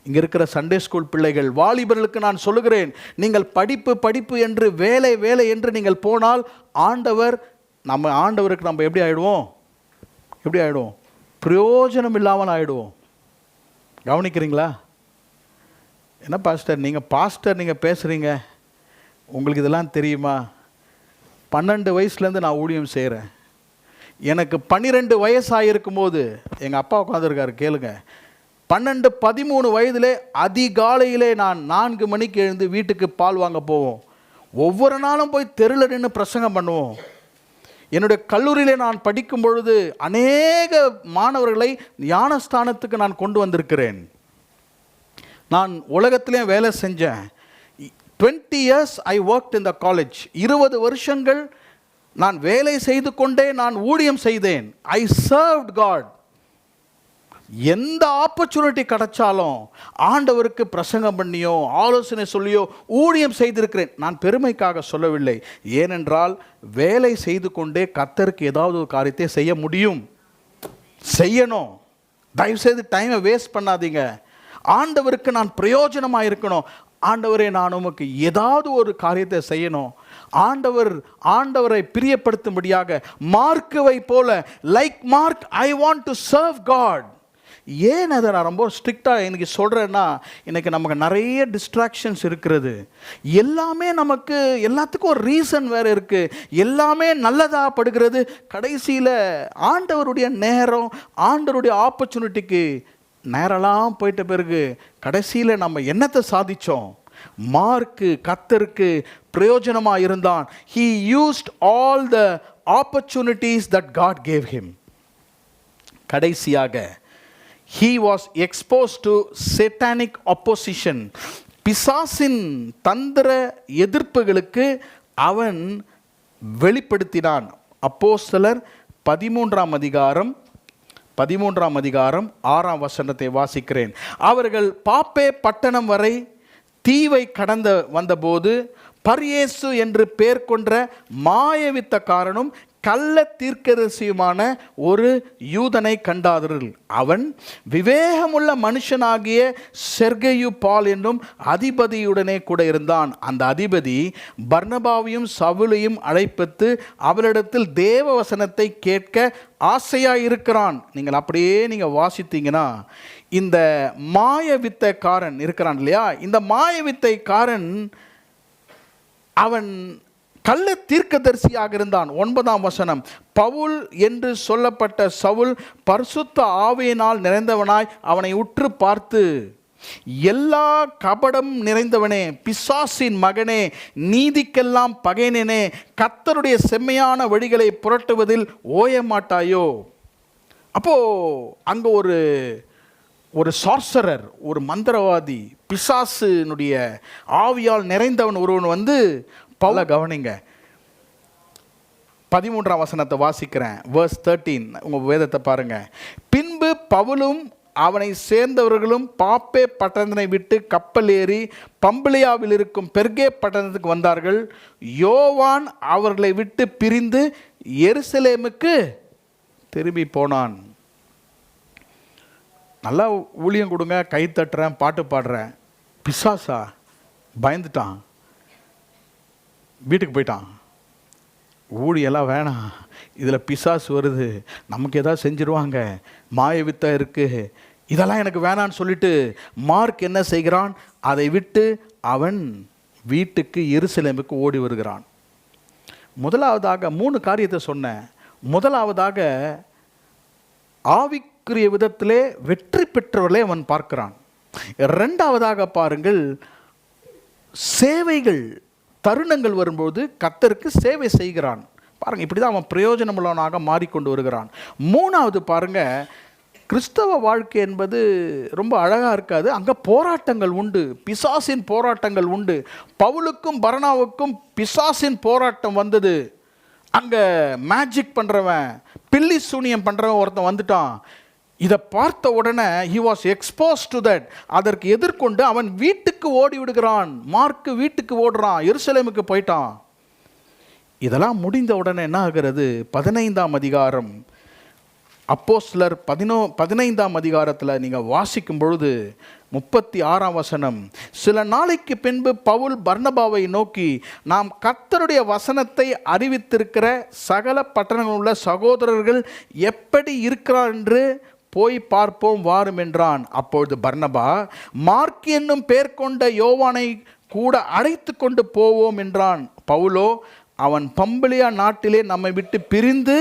இங்கே இருக்கிற சண்டே ஸ்கூல் பிள்ளைகள், வாலிபர்களுக்கு நான் சொல்லுகிறேன், நீங்கள் படிப்பு படிப்பு என்று வேலை வேலை என்று நீங்கள் போனால் ஆண்டவருக்கு நம்ம எப்படி ஆகிடுவோம்? பிரயோஜனம் இல்லாமல் ஆகிடுவோம். கவனிக்கிறீங்களா? என்ன பாஸ்டர் நீங்கள் பேசுகிறீங்க, உங்களுக்கு இதெல்லாம் தெரியுமா? 12 வயசுலேருந்து நான் ஊழியம் செய்கிறேன். எனக்கு 12 வயசாகிருக்கும் போது எங்கள் அப்பா உட்காந்துருக்காரு, கேளுங்க. 12-13 வயதிலே அதிகாலையிலே நான் 4 மணிக்கு எழுந்து வீட்டுக்கு பால் வாங்க போவோம். ஒவ்வொரு நாளும் போய் தெருவில் நின்று பிரசங்கம் பண்ணுவோம். என்னுடைய கல்லூரியிலே நான் படிக்கும் பொழுது அநேக மாணவர்களை ஞானஸ்தானத்துக்கு நான் கொண்டு வந்திருக்கிறேன். நான் உலகத்திலேயும் வேலை செஞ்சேன். 20 years I worked in the college. 20 வருஷங்கள் நான் வேலை செய்து கொண்டே நான் ஊழியம் செய்தேன். I served God. எந்த ஆப்பர்ச்சுனிட்டி கிடைச்சாலும் ஆண்டவருக்கு பிரசங்கம் பண்ணியோ ஆலோசனை சொல்லியோ ஊழியம் செய்திருக்கிறேன். நான் பெருமைக்காக சொல்லவில்லை, ஏனென்றால் வேலை செய்து கொண்டே கர்த்தருக்கு ஏதாவது ஒரு காரியத்தை செய்ய முடியும், செய்யணும். தயவுசெய்து டைமை வேஸ்ட் பண்ணாதீங்க. ஆண்டவருக்கு நான் பிரயோஜனமாக இருக்கணும். ஆண்டவரே, நான் உமக்கு ஏதாவது ஒரு காரியத்தை செய்யணும், ஆண்டவரை பிரியப்படுத்தும்படியாக மார்க்குவை போல, like Mark, I want to serve God. ஏன் அதை நான் ரொம்ப ஸ்ட்ரிக்டாக எனக்கு சொல்கிறேன்னா, எனக்கு நமக்கு நிறைய டிஸ்ட்ராக்ஷன்ஸ் இருக்கிறது. எல்லாமே நமக்கு எல்லாத்துக்கும் ஒரு ரீசன் வேறு இருக்குது. எல்லாமே நல்லதாக படுகிறது. கடைசியில் ஆண்டவருடைய நேரம், ஆண்டவருடைய ஆப்பர்ச்சுனிட்டிக்கு நேரெல்லாம் போயிட்ட பிறகு கடைசியில் நம்ம என்னத்தை சாதித்தோம்? மார்க்கு கர்த்தருக்கு பிரயோஜனமாக இருந்தான். He used all the opportunities that God gave him. கடைசியாக he was exposed to satanic opposition. பிசாசின் தந்திர எதிர்ப்புகளுக்கு அவன் வெளிப்படுத்தினான். அப்போஸ்தலர் 13ஆம் அதிகாரம் 6ஆம் வசனத்தை வாசிக்கிறேன். அவர்கள் பாப்பே பட்டணம் வரை தீவை கடந்த வந்தபோது பர்யேசு என்று பெயர் கொண்ட மாயவித்தக்காரனும் கள்ள தீர்க்கதரிசியுமான ஒரு யூதனை கண்டார்கள். அவன் விவேகமுள்ள மனுஷனாகிய செர்கியு பால் என்னும் அதிபதியுடனே கூட இருந்தான். அந்த அதிபதி பர்னபாவையும் சவுலையும் அழைப்பித்து அவரிடத்தில் தேவ வசனத்தை கேட்க ஆசையாயிருக்கிறான். நீங்கள் அப்படியே நீங்கள் வாசித்தீங்கன்னா, இந்த மாயவித்தைக்காரன் இருக்கிறான் இல்லையா, இந்த மாயவித்தைக்காரன் அவன் கள்ள தீர்க்கதரிசியாக இருந்தான். 9ஆம் வசனம், பவுல் என்று சொல்லப்பட்ட சவுல் பரிசுத்த ஆவியினால் நிறைந்தவனாய் அவனை உற்று பார்த்து, எல்லா கபடம் நிறைந்தவனே, பிசாசின் மகனே, நீதிக்கெல்லாம் பகையனே, கர்த்தருடைய செம்மையான வழிகளை புரட்டுவதில் ஓய மாட்டாயோ? அப்போ அங்க ஒரு சார்சரர், ஒரு மந்திரவாதி, பிசாசினுடைய ஆவியால் நிறைந்தவன் ஒருவன் வந்து, பவுல கவனிங்க, 13ஆம் வசனத்தை வாசிக்கிறேன், verse 13, உங்க வேதத்தை பாருங்க. பின்பு பவுலும் அவனை சேர்ந்தவர்களும் பாப்பே பட்டணத்தை விட்டு கப்பல் ஏறி பம்பிலியாவில் இருக்கும் பெர்கே பட்டணத்துக்கு வந்தார்கள். யோவான் அவர்களை விட்டு பிரிந்து எருசலேமுக்கு திரும்பி போனான். நல்லா ஊழியம் கொடுங்க, கை தட்டுறேன், பாட்டு பாடுறேன். பிசாசா பயந்துட்டான், வீட்டுக்கு போயிட்டான். ஊழியெல்லாம் வேணாம், இதில் பிசாசு வருது, நமக்கு எதாவது செஞ்சிருவாங்க, மாயவித்தா இருக்குது, இதெல்லாம் எனக்கு வேணான்னு சொல்லிட்டு மார்க் என்ன செய்கிறான்? அதை விட்டு அவன் வீட்டுக்கு எருசலேமுக்கு ஓடி வருகிறான். முதலாவதாக 3 காரியத்தை சொன்னேன். முதலாவதாக ஆவிக்குரிய விதத்திலே வெற்றி பெற்றவர்களே அவன் பார்க்கிறான். இரண்டாவதாக பாருங்கள், சேவைகள் தருணங்கள் வரும்போது கர்த்தருக்கு சேவை செய்கிறான். பாருங்கள், இப்படி தான் அவன் பிரயோஜனமுள்ளவனாக மாறிக்கொண்டு வருகிறான். மூணாவது பாருங்கள், கிறிஸ்தவ வாழ்க்கை என்பது ரொம்ப அழகாக இருக்காது. அங்கே போராட்டங்கள் உண்டு, பிசாசின் போராட்டங்கள் உண்டு. பவுலுக்கும் பர்னபாவுக்கும் பிசாசின் போராட்டம் வந்தது. அங்கே மேஜிக் பண்ணுறவன், பில்லி சூனியம் பண்ணுறவன் ஒருத்தன் வந்துட்டான். இதை பார்த்த உடனே he was exposed to that. அதற்கு எதிர்கொண்டு அவன் வீட்டுக்கு ஓடி விடுகிறான். மார்க்கு வீட்டுக்கு ஓடுறான், எருசலேமுக்கு போயிட்டான். இதெல்லாம் முடிந்த உடனே என்ன ஆகிறது? 15ஆம் அதிகாரம், அப்போஸ்தலர் 15ஆம் அதிகாரத்தில் நீங்கள் வாசிக்கும் பொழுது 36ஆம் வசனம், சில நாளைக்கு பின்பு பவுல் பர்னபாவை நோக்கி, நாம் கர்த்தருடைய வசனத்தை அறிவித்திருக்கிற சகல பட்டணங்களில் உள்ள சகோதரர்கள் எப்படி இருக்கிறார் என்று போய் பார்ப்போம் வாரும் என்றான். அப்பொழுது பர்னபா, மார்க் என்னும் பெயர் கொண்ட யோவானை கூட அழைத்து கொண்டு போவோம் என்றான். பவுலோ, அவன் பம்பிலியா நாட்டிலே நம்மை விட்டு பிரிந்து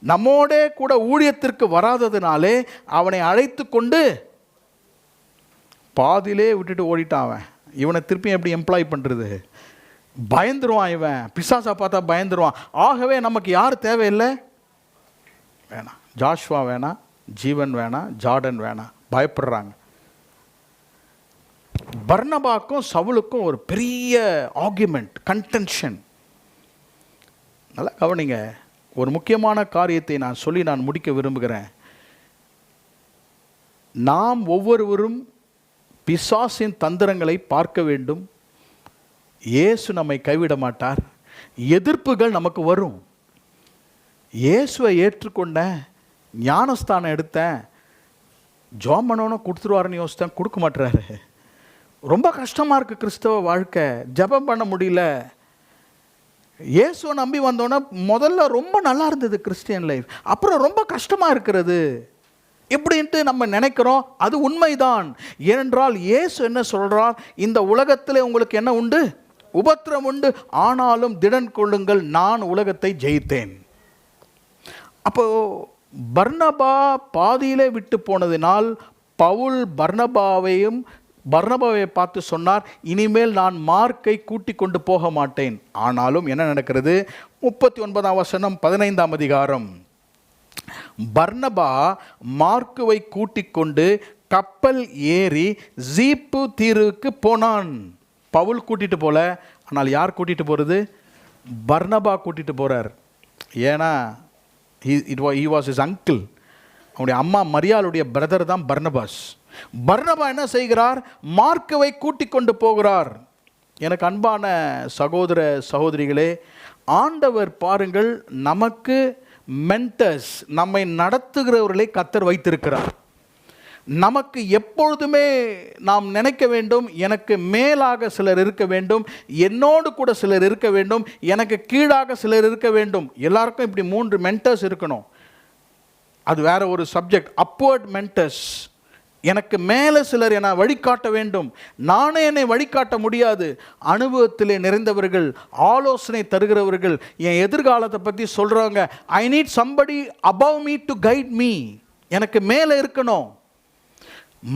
நம்மோடே கூட ஊழியத்திற்கு வராததினாலே அவனை அழைத்து கொண்டு பாதியிலே விட்டுட்டு ஓடிட்டான். அவன் இவனை திருப்பி எப்படி எம்ப்ளாய் பண்ணுறது? பயந்துருவான், இவன் பிசாசா பார்த்தா பயந்துருவான். ஆகவே நமக்கு யார் தேவையில்லை? வேணாம், ஜாஷ்வா வேணாம், ஜீவன் வேணாம், ஜார்டன் வேணாம், பயப்படுறாங்க. பர்னபாக்கும் சவுலுக்கும் ஒரு பெரிய ஆர்கியூமெண்ட், கன்டென்ஷன். நல்லா கவனிங்க, ஒரு முக்கியமான காரியத்தை நான் சொல்லி நான் முடிக்க விரும்புகிறேன். நாம் ஒவ்வொருவரும் பிசாசின் தந்திரங்களை பார்க்க வேண்டும். இயேசு நம்மை கைவிட மாட்டார். எதிர்ப்புகள் நமக்கு வரும். இயேசுவை ஏற்றுக்கொண்டேன், ஞானஸ்தானம் எடுத்தேன், ஜோம் பண்ணோன்னு கொடுத்துருவாருன்னு யோசித்தேன், கொடுக்க மாட்டுறாரு. ரொம்ப கஷ்டமாக இருக்குது கிறிஸ்தவ வாழ்க்கை, ஜெபம் பண்ண முடியல. இயேசுவை நம்பி வந்தோன்னா முதல்ல ரொம்ப நல்லா இருந்தது கிறிஸ்டியன் லைஃப், அப்புறம் ரொம்ப கஷ்டமாக இருக்கிறது இப்படின்ட்டு நம்ம நினைக்கிறோம். அது உண்மைதான். ஏனென்றால் இயேசு என்ன சொல்கிறார், இந்த உலகத்தில் உங்களுக்கு என்ன உண்டு, உபத்திரம் உண்டு, ஆனாலும் திடன் கொள்ளுங்கள், நான் உலகத்தை ஜெயித்தேன். அப்போ பர்னபா பாதியிலே விட்டு போனதினால் பவுல் பர்னபாவை பார்த்து சொன்னார், இனிமேல் நான் மார்க்கை கூட்டி கொண்டு போக மாட்டேன். ஆனாலும் என்ன நடக்கிறது, 39ஆம் வசனம் 15ஆம் அதிகாரம். பர்னபா மார்க்குவை கூட்டிக் கொண்டு கப்பல் ஏறி ஜீப்பு தீவுக்கு போனான். பவுல் கூட்டிட்டு போல, ஆனால் யார் கூட்டிட்டு போறது, பர்னபா கூட்டிட்டு போறார். ஏன்னா he was his uncle. அவனுடைய அம்மா மரியாளுடைய பிரதர் தான் பர்னபாஸ். பர்னபா என்ன செய்கிறார், மார்க்குவை கூட்டிக் கொண்டு போகிறார். எனக்கு அன்பான சகோதர சகோதரிகளே, ஆண்டவர் பாருங்கள், நமக்கு மென்டர்ஸ், நம்மை நடத்துகிறவர்களை கர்த்தர் வைத்திருக்கிறார். நமக்கு எப்பொழுதுமே நாம் நினைக்க வேண்டும், எனக்கு மேலாக சிலர் இருக்க வேண்டும், என்னோடு கூட சிலர் இருக்க வேண்டும், எனக்கு கீழாக சிலர் இருக்க வேண்டும். எல்லாருக்கும் இப்படி 3 மென்டர்ஸ் இருக்கணும். அது வேற ஒரு சப்ஜெக்ட். அப்வர்ட் மென்டர்ஸ், எனக்கு மேலே சிலர் என்னை வழிகாட்ட வேண்டும், நானே என்னை வழிகாட்ட முடியாது. அனுபவத்திலே நிறைந்தவர்கள், ஆலோசனை தருகிறவர்கள், என் எதிர்காலத்தை பற்றி சொல்கிறாங்க. I need somebody above me to guide me. எனக்கு மேலே இருக்கணும்.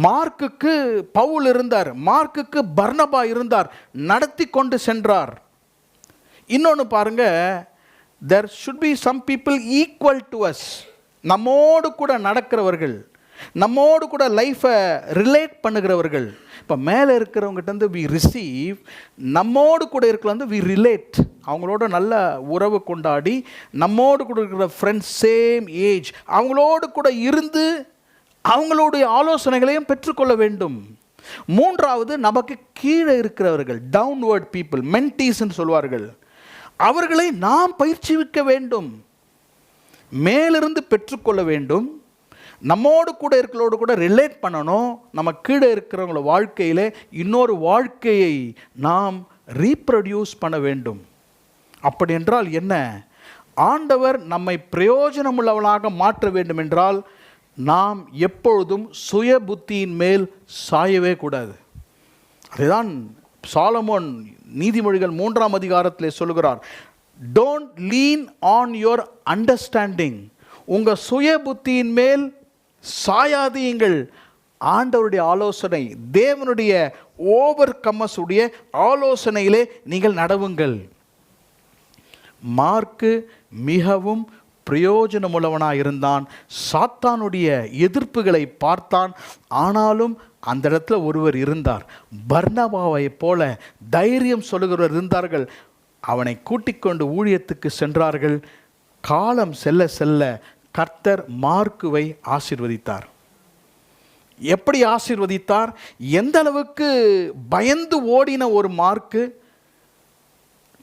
மார்க்குக்கு பவுல் இருந்தார், மார்க்குக்கு பர்னபா இருந்தார், நடத்தி கொண்டு சென்றார். இன்னொன்று பாருங்க, there should be some people equal to us. நம்மோடு கூட நடக்கிறவர்கள், நம்மோடு கூட லைஃப்பை ரிலேட் பண்ணுகிறவர்கள். இப்போ மேலே இருக்கிறவங்ககிட்ட வி ரிசீவ், நம்மோடு கூட இருக்கிற வி ரிலேட். அவங்களோட நல்ல உறவு கொண்டாடி, நம்மோடு கூட இருக்கிற ஃப்ரெண்ட்ஸ் சேம் ஏஜ், அவங்களோடு கூட இருந்து அவங்களுடைய ஆலோசனைகளையும் பெற்றுக்கொள்ள வேண்டும். 3வது, நமக்கு கீழே இருக்கிறவர்கள், டவுன்வர்ட் பீப்புள், மென்டீஸ்ன்னு சொல்வார்கள். அவர்களை நாம் பயிற்சிவிக்க வேண்டும், மேலிருந்து பெற்றுக்கொள்ள வேண்டும். நம்மோடு கூட இருக்கிறோடு கூட ரிலேட் பண்ணணும். நம்ம கீழே இருக்கிறவங்கள வாழ்க்கையில் இன்னொரு வாழ்க்கையை நாம் ரீப்ரொடியூஸ் பண்ண வேண்டும். அப்படி என்றால் என்ன, ஆண்டவர் நம்மை பிரயோஜனமுள்ளவனாக மாற்ற வேண்டும் என்றால் நாம் எப்பொழுதும் சுய புத்தியின் மேல் சாயவே கூடாது. அதுதான் சாலமோன் நீதிமொழிகள் 3ஆம் அதிகாரத்திலே சொல்லுகிறார், don't lean on your understanding. உங்கள் சுய புத்தியின் மேல் சாயாதீங்கள். ஆண்டவருடைய ஆலோசனை, தேவனுடைய ஓவர் கம்மஸுடைய ஆலோசனையிலே நீங்கள் நடவுங்கள். மார்க்கு மிகவும் பிரயோஜனமுள்ளவனாக இருந்தான். சாத்தானுடைய எதிர்ப்புகளை பார்த்தான். ஆனாலும் அந்த இடத்துல ஒருவர் இருந்தார், பர்னபாவை போல தைரியம் சொல்லுகிறவர் இருந்தார்கள். அவனை கூட்டிக் கொண்டு ஊழியத்துக்கு சென்றார்கள். காலம் செல்ல செல்ல கர்த்தர் மார்க்குவை ஆசீர்வதித்தார். எப்படி ஆசீர்வதித்தார், எந்த அளவுக்கு பயந்து ஓடின ஒரு மார்க்கு,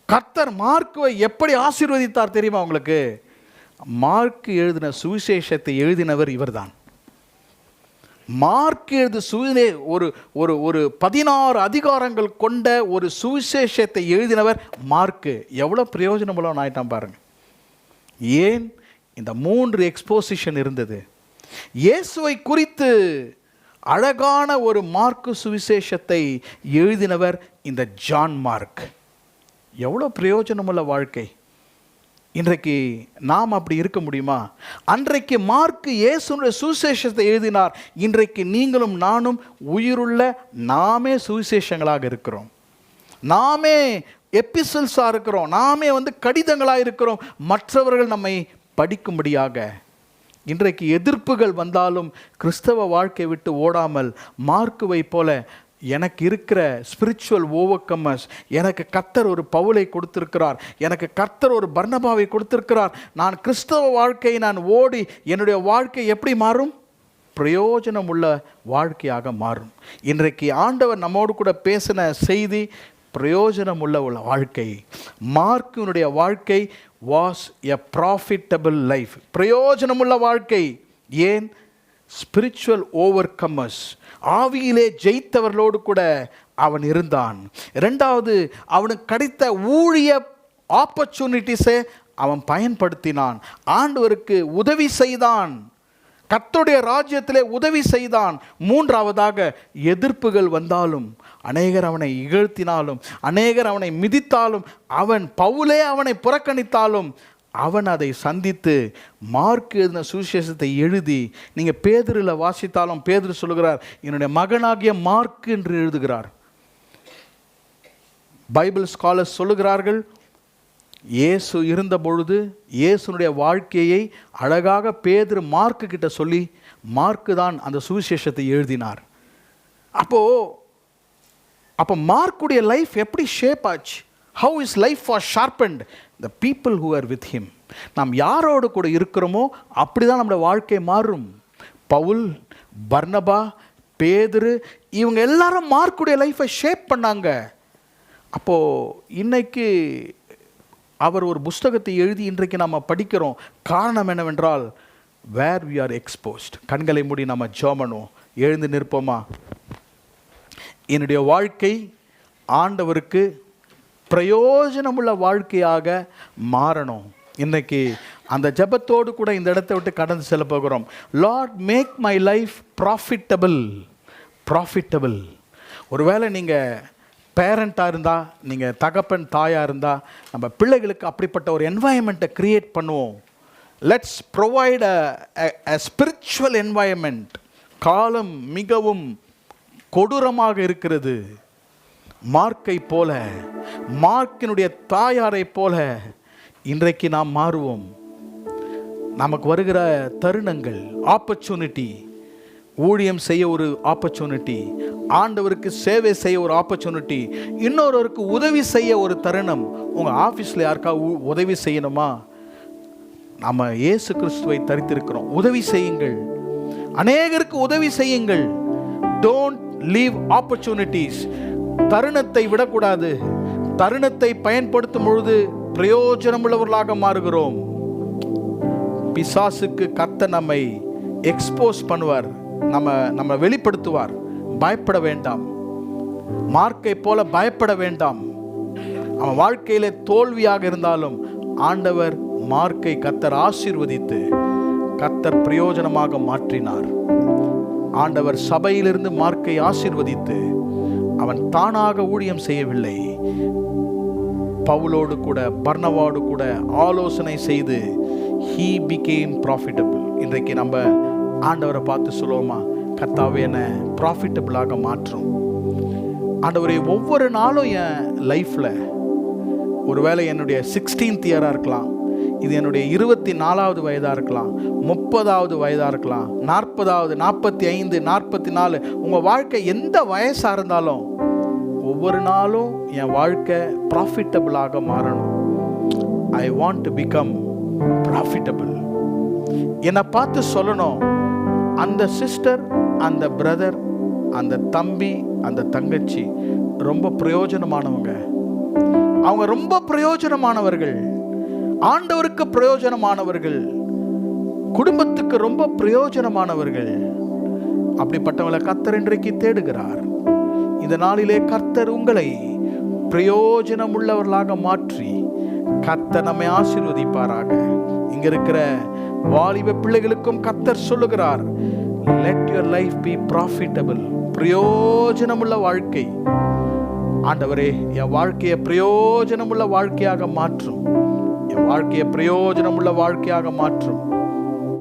கர்த்தர் மார்க்குவை எப்படி ஆசீர்வதித்தார் தெரியுமா உங்களுக்கு? மார்க் எழுதின சுவிசேஷத்தை எழுதினவர் இவர்தான். மார்க் ஒரு 16 அதிகாரங்கள் கொண்ட ஒரு சுவிசேஷத்தை எழுதினவர் மார்க்கு. எவ்வளோ பிரயோஜனமுள்ள ஆயிட்டான் பாருங்க. ஏன் இந்த 3 எக்ஸ்போசிஷன் இருந்தது. இயேசுவை குறித்து அழகான ஒரு மார்க்கு சுவிசேஷத்தை எழுதினவர் இந்த ஜான் மார்க். எவ்வளோ பிரயோஜனமுள்ள வாழ்க்கை. இன்றைக்கு நாம் அப்படி இருக்க முடியுமா? அன்றைக்கு மார்க்கு இயேசுனுடைய சுவிசேஷத்தை எழுதினார். இன்றைக்கு நீங்களும் நானும் உயிருள்ள நாமே சுவிசேஷங்களாக இருக்கிறோம். நாமே எபிசல்ஸாக இருக்கிறோம். நாமே கடிதங்களாக இருக்கிறோம், மற்றவர்கள் நம்மை படிக்கும்படியாக. இன்றைக்கு எதிர்ப்புகள் வந்தாலும் கிறிஸ்தவ வாழ்க்கை விட்டு ஓடாமல் மார்க்குவை போல எனக்கு இருக்கிற ஸ்பிரிச்சுவல் ஓவர்கம்மர்ஸ், எனக்கு கர்த்தர் ஒரு பவுலை கொடுத்திருக்கிறார், எனக்கு கர்த்தர் ஒரு பர்னபாவை கொடுத்திருக்கிறார். நான் கிறிஸ்தவ வாழ்க்கையை நான் ஓடி என்னுடைய வாழ்க்கை எப்படி மாறும்? பிரயோஜனம் உள்ள வாழ்க்கையாக மாறும். இன்றைக்கு ஆண்டவர் நம்மோடு கூட பேசின செய்தி பிரயோஜனம் உள்ள வாழ்க்கை. மார்க்கினுடைய வாழ்க்கை வாஸ் எ ப்ராஃபிட்டபிள் லைஃப், பிரயோஜனமுள்ள வாழ்க்கை. ஏன்? ஸ்பிரிச்சுவல் ஓவர்கம்மர்ஸ், ஆவியிலே ஜெயித்தவர்களோடு கூட அவன் இருந்தான். இரண்டாவது, அவனுக்கு கிடைத்த ஊழிய ஆப்பர்ச்சுனிட்டிஸை அவன் பயன்படுத்தினான். ஆண்டவருக்கு உதவி செய்தான், கர்த்தருடைய ராஜ்யத்திலே உதவி செய்தான். மூன்றாவதாக, எதிர்ப்புகள் வந்தாலும், அநேகர் அவனை இகழ்த்தினாலும், அநேகர் அவனை மிதித்தாலும், பவுலே அவனை புறக்கணித்தாலும் அவன் அதை சந்தித்து மார்க் எழுதின சுவிசேஷத்தை எழுதி, நீங்கள் பேதுருல வாசித்தாலும் பேதுரு சொல்லுகிறார், என்னுடைய மகனாகிய மார்க் என்று எழுதுகிறார். பைபிள் ஸ்காலர்ஸ் சொல்லுகிறார்கள், இயேசு இருந்த பொழுது இயேசுனுடைய வாழ்க்கையை அழகாக பேதுரு மார்க்கு கிட்ட சொல்லி, மார்க்கு தான் அந்த சுவிசேஷத்தை எழுதினார். அப்போ மார்க்குடைய லைஃப் எப்படி ஷேப் ஆச்சு? How is life was sharpened? The people who are with him. நாம் யாரோடு கூட இருக்கிறோமோ அப்படி தான் நம்மளோட வாழ்க்கை மாறும். பவுல், பர்னபா, பேதுரு, இவங்க எல்லாரும் மார்க்குடைய லைஃப்பை ஷேப் பண்ணாங்க. அப்போது இன்னைக்கு அவர் ஒரு புஸ்தகத்தை எழுதி இன்றைக்கு நம்ம படிக்கிறோம். காரணம் என்னவென்றால், வேர் வி ஆர் எக்ஸ்போஸ்ட். கண்களை மூடி நம்ம ஜெபம் பண்ணுவோம். எழுந்து நிற்போமா? என்னுடைய வாழ்க்கை ஆண்டவருக்கு பிரயோஜனமுள்ள வாழ்க்கையாக மாறணும். இன்னைக்கு அந்த ஜெபத்தோடு கூட இந்த இடத்தை விட்டு கடந்து செல்ல போகிறோம். Lord, make my life profitable. ஒருவேளை நீங்கள் பேரண்ட்டாக இருந்தால், நீங்கள் தகப்பன் தாயாக இருந்தால், நம்ம பிள்ளைகளுக்கு அப்படிப்பட்ட ஒரு என்வாயன்மெண்ட்டை க்ரியேட் பண்ணுவோம். Let's provide a spiritual environment. காலம் மிகவும் கொடூரமாக இருக்கிறது. மார்க்கை போல, மார்க்கினுடைய தாயாரை போல இன்றைக்கு நாம் மாறுவோம். நமக்கு வருகிற தருணங்கள், ஆப்பர்ச்சுனிட்டி, ஊழியம் செய்ய ஒரு ஆப்பர்ச்சுனிட்டி, ஆண்டவருக்கு சேவை செய்ய ஒரு ஆப்பர்ச்சுனிட்டி, இன்னொருவருக்கு உதவி செய்ய ஒரு தருணம். உங்கள் ஆஃபீஸில் யாருக்கா உதவி செய்யணுமா? நம்ம இயேசு கிறிஸ்துவை தரித்திருக்கிறோம். உதவி செய்யுங்கள், அநேகருக்கு உதவி செய்யுங்கள். Don't leave opportunities. தருணத்தை விடக்கூடாது. தருணத்தை பயன்படுத்தும் பொழுது பிரயோஜனமுள்ளவர்களாக மாறுகிறோம். பிசாசுக்கு கர்த்தர் நம்மை எக்ஸ்போஸ் பண்ணுவார், நம்ம வெளிப்படுத்துவார். பயப்பட வேண்டாம். மார்க்கை போல பயப்பட வேண்டாம். அவன் வாழ்க்கையிலே தோல்வியாக இருந்தாலும் ஆண்டவர் மார்க்கை கர்த்தர் ஆசீர்வதித்து கர்த்தர் பிரயோஜனமாக மாற்றினார். ஆண்டவர் சபையிலிருந்து மார்க்கை ஆசீர்வதித்து, அவன் தானாக ஊழியம் செய்யவில்லை, பவுலோடு கூட பர்னபாவோடு கூட ஆலோசனை செய்து he became profitable. இன்றைக்கு நம்ம ஆண்டவரை பார்த்து சொல்லுவோமா, கர்த்தாவே என்னை ப்ராஃபிட்டபிளாக மாற்றும். ஆண்டவரே, ஒவ்வொரு நாளும் என் லைஃப்பில், ஒருவேளை என்னுடைய 16th இயராக இருக்கலாம், இது என்னுடைய 24வது வயதாக இருக்கலாம், 30வது வயதாக இருக்கலாம், 40வது, 45, 44, உங்கள் வாழ்க்கை எந்த வயசாக இருந்தாலும் ஒவ்வொரு நாளும் என் வாழ்க்கை ப்ராஃபிட்டபிளாக மாறணும். ஐ வாண்ட் டு பிகம் ப்ராஃபிட்டபிள். என்னை பார்த்து சொல்லணும், அந்த சிஸ்டர், அந்த பிரதர், அந்த தம்பி, அந்த தங்கச்சி ரொம்ப பிரயோஜனமானவங்க, அவங்க ரொம்ப பிரயோஜனமானவர்கள், ஆண்டவருக்கு பிரயோஜனமானவர்கள், குடும்பத்துக்கு ரொம்ப பிரயோஜனமானவர்கள். அப்படிப்பட்டவங்களை கர்த்தர் இன்றைக்கு தேடுகிறார். இந்த நாளிலே கர்த்தர் உங்களை பிரயோஜனமுள்ளவர்களாக மாற்றி கர்த்தர் நம்மை ஆசீர்வதிப்பாராக. இங்க இருக்கிற வாலிப பிள்ளைகளுக்கும் கர்த்தர் சொல்லுகிறார், let your life be profitable. பிரயோஜனமுள்ள வாழ்க்கை. ஆண்டவரே, என் வாழ்க்கையை பிரயோஜனமுள்ள வாழ்க்கையாக மாற்றும், என் வாழ்க்கையை பிரயோஜனமுள்ள வாழ்க்கையாக மாற்றும்.